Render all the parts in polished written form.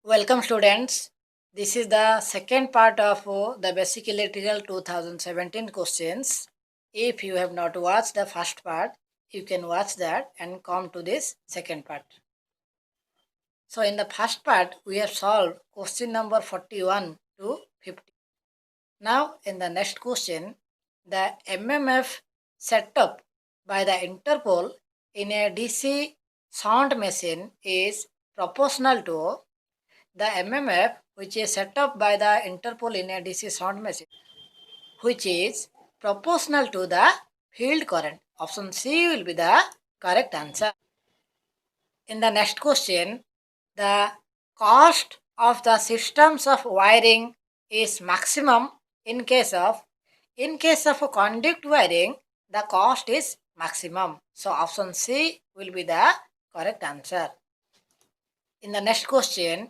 Welcome students. This is the second part of the Basic Electrical 2017 questions. If you have not watched the first part, you can watch that and come to this second part. So in the first part, we have solved question number 41 to 50. Now in the next question, the MMF set up by the interpole in a DC sound machine is proportional to the MMF which is set up by the interpole in a DC sound machine, which is proportional to the field current. Option C will be the correct answer. In the next question, the cost of the systems of wiring is maximum in case of a conduit wiring, the cost is maximum. So option C will be the correct answer. In the next question,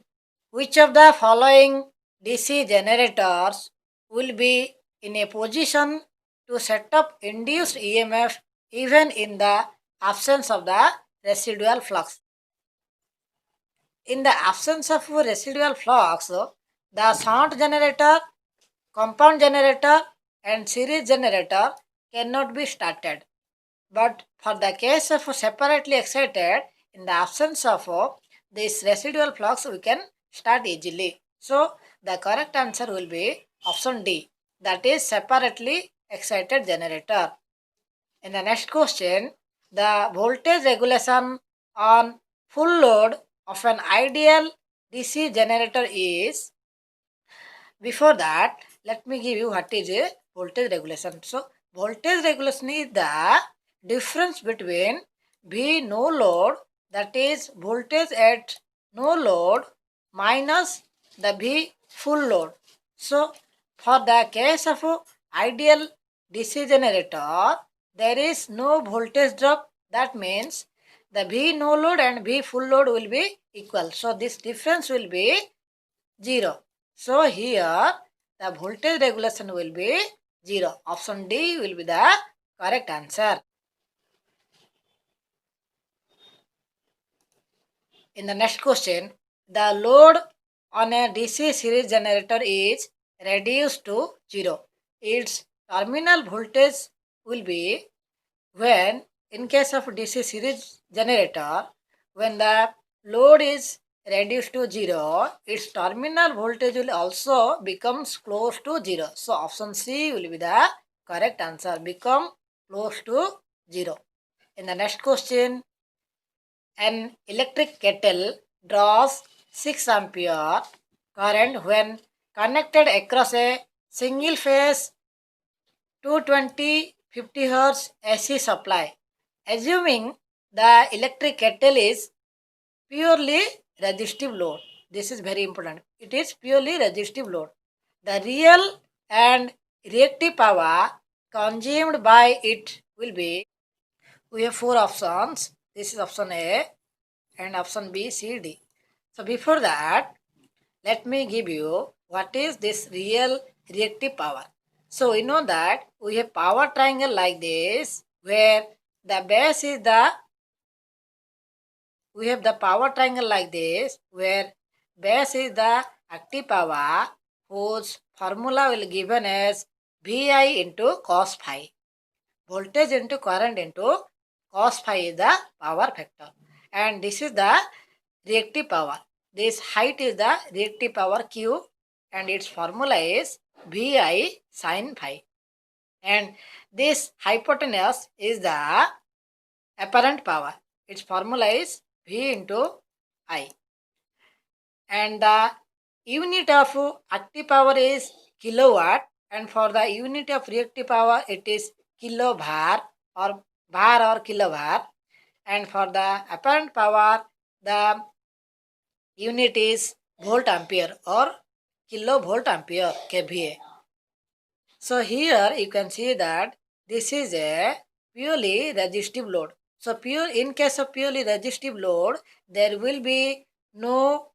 which of the following DC generators will be in a position to set up induced EMF even in the absence of the residual flux? In the absence of residual flux, the shunt generator, compound generator and series generator cannot be started. But for the case of separately excited, in the absence of this residual flux, we can start easily. So the correct answer will be option D, that is separately excited generator. In the next question, the voltage regulation on full load of an ideal DC generator is. Before that, let me give you what is a voltage regulation. So voltage regulation is the difference between V no load, that is voltage at no load, minus the V full load. So for the case of ideal DC generator, there is no voltage drop. That means the V no load and V full load will be equal. So this difference will be 0. So here the voltage regulation will be 0. Option D will be the correct answer. In the next question, the load on a DC series generator is reduced to 0. Its terminal voltage will be, when in case of DC series generator, when the load is reduced to 0, its terminal voltage will also becomes close to 0. So option C will be the correct answer, become close to 0. In the next question, an electric kettle draws 6 ampere current when connected across a single phase 220 50 Hz AC supply. Assuming the electric kettle is purely resistive load. This is very important. It is purely resistive load. The real and reactive power consumed by it will be, we have four options. This is option A and option B, C, D. So before that, let me give you what is this real reactive power. So we know that we have power triangle like this, where the base is the, we have the power triangle like this, where base is the active power, whose formula will given as Vi into cos phi. Voltage into current into cos phi is the power factor. And this is the reactive power. This height is the reactive power Q and its formula is Vi sin phi. And this hypotenuse is the apparent power. Its formula is V into I. And the unit of active power is kilowatt, and for the unit of reactive power it is kilovar or var or kilovar, and for the apparent power the unit is volt ampere or kilovolt ampere kVA. So here you can see that this is a purely resistive load. So in case of purely resistive load, there will be no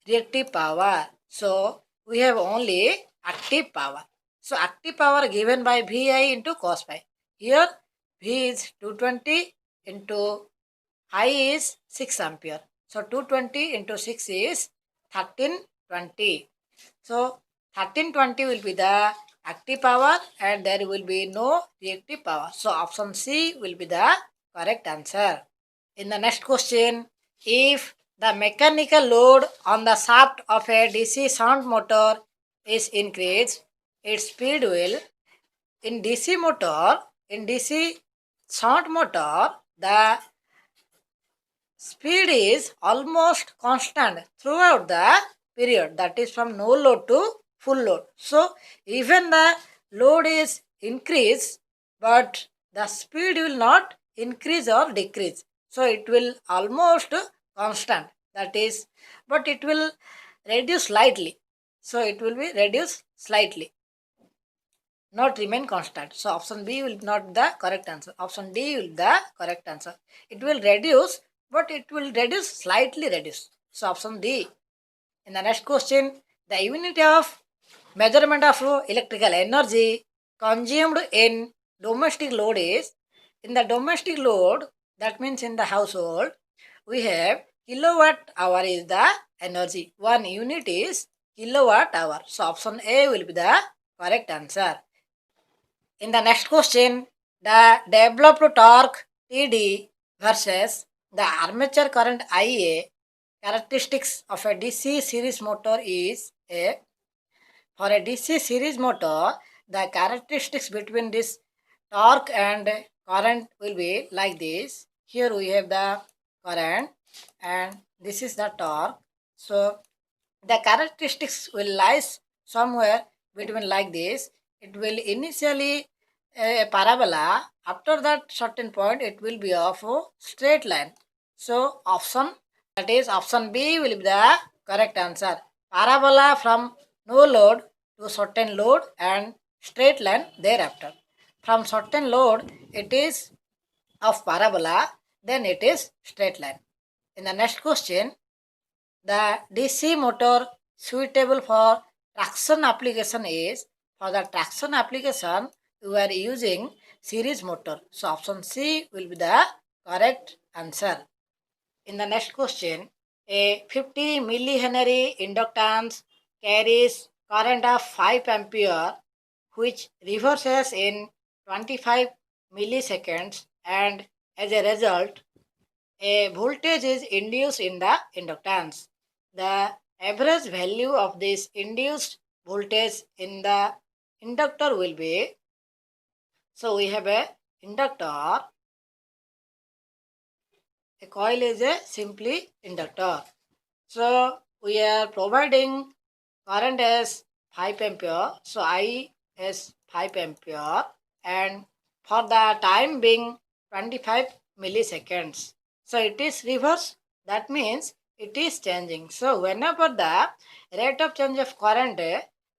reactive power. So we have only active power. So active power given by Vi into cos phi. Here V is 220 into I is 6 ampere. So 220 into 6 is 1320. So 1320 will be the active power and there will be no reactive power. So option C will be the correct answer. In the next question, if the mechanical load on the shaft of a DC sound motor is increased, its speed will in DC sound motor, the speed is almost constant throughout the period, that is from no load to full load. So even the load is increased, but the speed will not increase or decrease. So it will almost constant, that is, but it will reduce slightly. So it will be reduced slightly, not remain constant. So option B will not the correct answer. Option D will the correct answer. It will reduce, but it will reduce slightly reduce. So option D. In the next question, the unit of measurement of electrical energy consumed in domestic load is, in the domestic load, that means in the household, we have kilowatt hour is the energy. One unit is kilowatt hour. So option A will be the correct answer. In the next question, the developed torque TD versus the armature current IA characteristics of a DC series motor is a. For a DC series motor, the characteristics between this torque and current will be like this. Here we have the current and this is the torque. So the characteristics will lies somewhere between like this. It will initially a parabola. After that certain point, it will be of a straight line. So option, that is option B will be the correct answer. Parabola from no load to certain load and straight line thereafter. From certain load, it is of parabola, then it is straight line. In the next question, the DC motor suitable for traction application is, for the traction application we are using series motor. So option C will be the correct answer. In the next question, a 50 millihenry inductance carries current of 5 ampere which reverses in 25 milliseconds, and as a result a voltage is induced in the inductance. The average value of this induced voltage in the inductor will be, so we have a inductor, a coil is a simply inductor. So we are providing current as 5 ampere, so I is 5 ampere, and for the time being 25 milliseconds. So it is reverse, that means it is changing. So whenever the rate of change of current,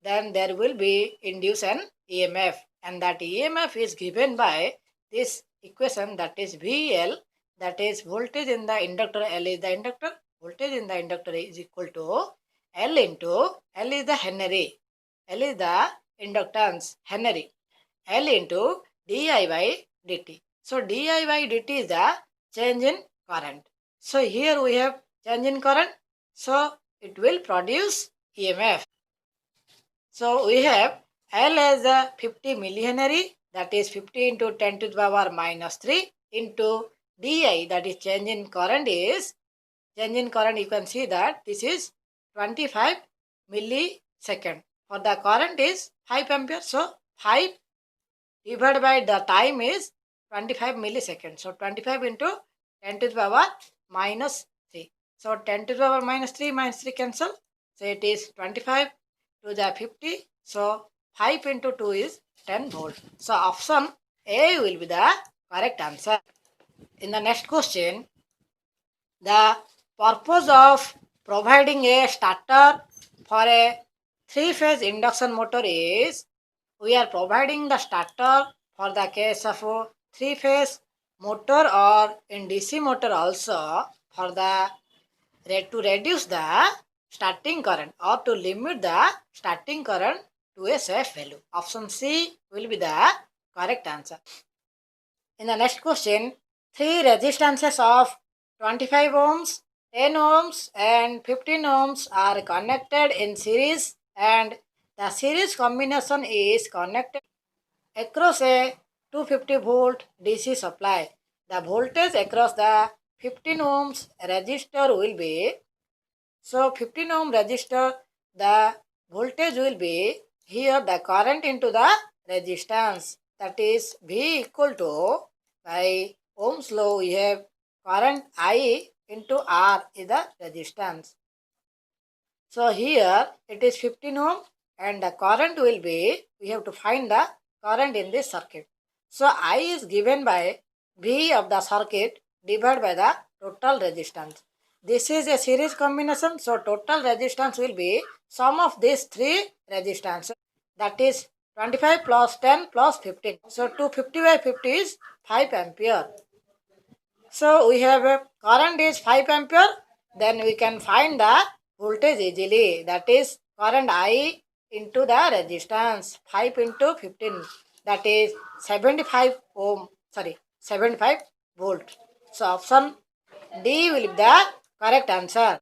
then there will be induced an EMF, and that EMF is given by this equation, that is VL, that is voltage in the inductor, L is the inductor, voltage in the inductor is equal to L into, L is the Henry, L is the inductance, Henry, L into di by dt. So di by dt is the change in current. So here we have change in current, so it will produce EMF. So we have L as a 50 millihenry, that is 50 into 10 to the power minus 3 into di, that is change in current is, change in current you can see that this is 25 millisecond. For the current is 5 ampere, so 5 divided by the time is 25 milliseconds. So 25 into 10 to the power minus 3. So 10 to the power minus 3 cancel. So it is 25 to the 50. So 5 into 2 is 10 volt. So option A will be the correct answer. In the next question, the purpose of providing a starter for a three-phase induction motor is, we are providing the starter for the case of a three-phase motor or in DC motor also, for the to reduce the starting current or to limit the starting current to a safe value. Option C will be the correct answer. In the next question, three resistances of 25 ohms, 10 ohms and 15 ohms are connected in series, and the series combination is connected across a 250 volt DC supply. The voltage across the 15 ohms resistor will be, so 15 ohm resistor, the voltage will be here the current into the resistance, that is V equal to, by Ohm's law we have current I into R is the resistance. So here it is 15 ohm and the current will be, we have to find the current in this circuit. So I is given by V of the circuit divided by the total resistance. This is a series combination, so total resistance will be sum of these three resistances, that is 25 plus 10 plus 15. So 250 by 50 is 5 ampere. So we have a current is 5 ampere, then we can find the voltage easily, that is current I into the resistance 5 into 15, that is 75 ohm, 75 volt. So option D will be the correct answer.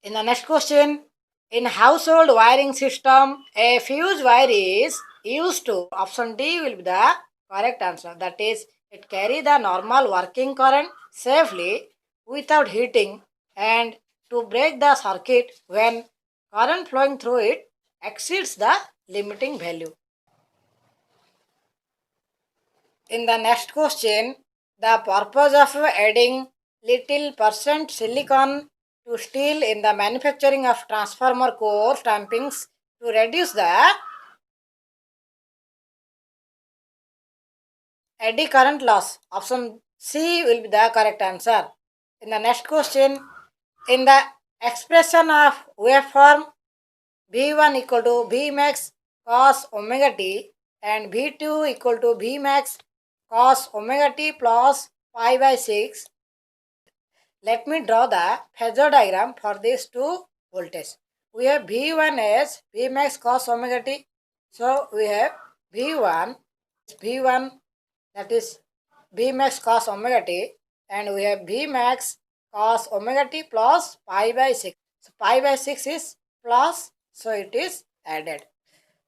In the next question, in household wiring system, a fuse wire is used to, option D will be the correct answer. That is, it carry the normal working current safely without heating, and to break the circuit when current flowing through it exceeds the limiting value. In the next question, the purpose of adding little percent silicon to steel in the manufacturing of transformer core stampings to reduce the eddy current loss. Option C will be the correct answer. In the next question, in the expression of waveform V1 equal to V max cos omega t and V2 equal to V max cos omega t plus pi by 6. Let me draw the phasor diagram for these two voltages. We have V1 as V max cos omega t. So we have V1 that is V max cos omega t, and we have V max cos omega t plus pi by 6. So pi by 6 is plus, so it is added.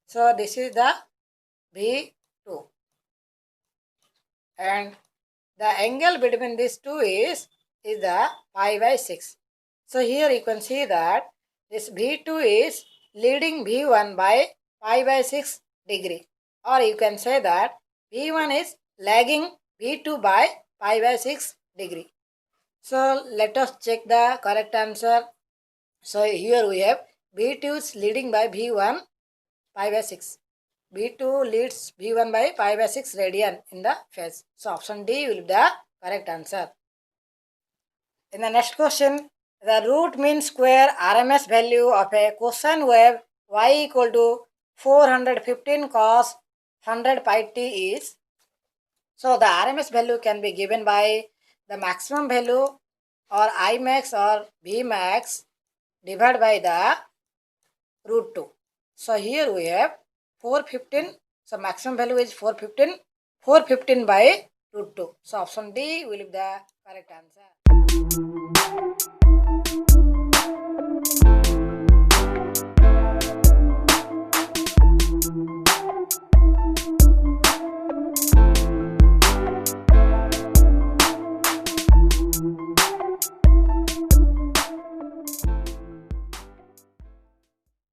So this is the V2, and the angle between these two is the pi by 6. So here you can see that this V2 is leading V1 by pi by 6 degree, or you can say that V1 is lagging V2 by pi by 6 degree. So let us check the correct answer. So here we have V2 is leading by V1 pi by 6. V2 leads V1 by pi by 6 radian in the phase. So option D will be the correct answer. In the next question, the root mean square RMS value of a cosine wave y equal to 415 cos 100 pi t is. So the RMS value can be given by the maximum value or I max or V max divided by the root 2. So here we have 415. So maximum value is 415. 415 by root 2. So option D will be the correct answer.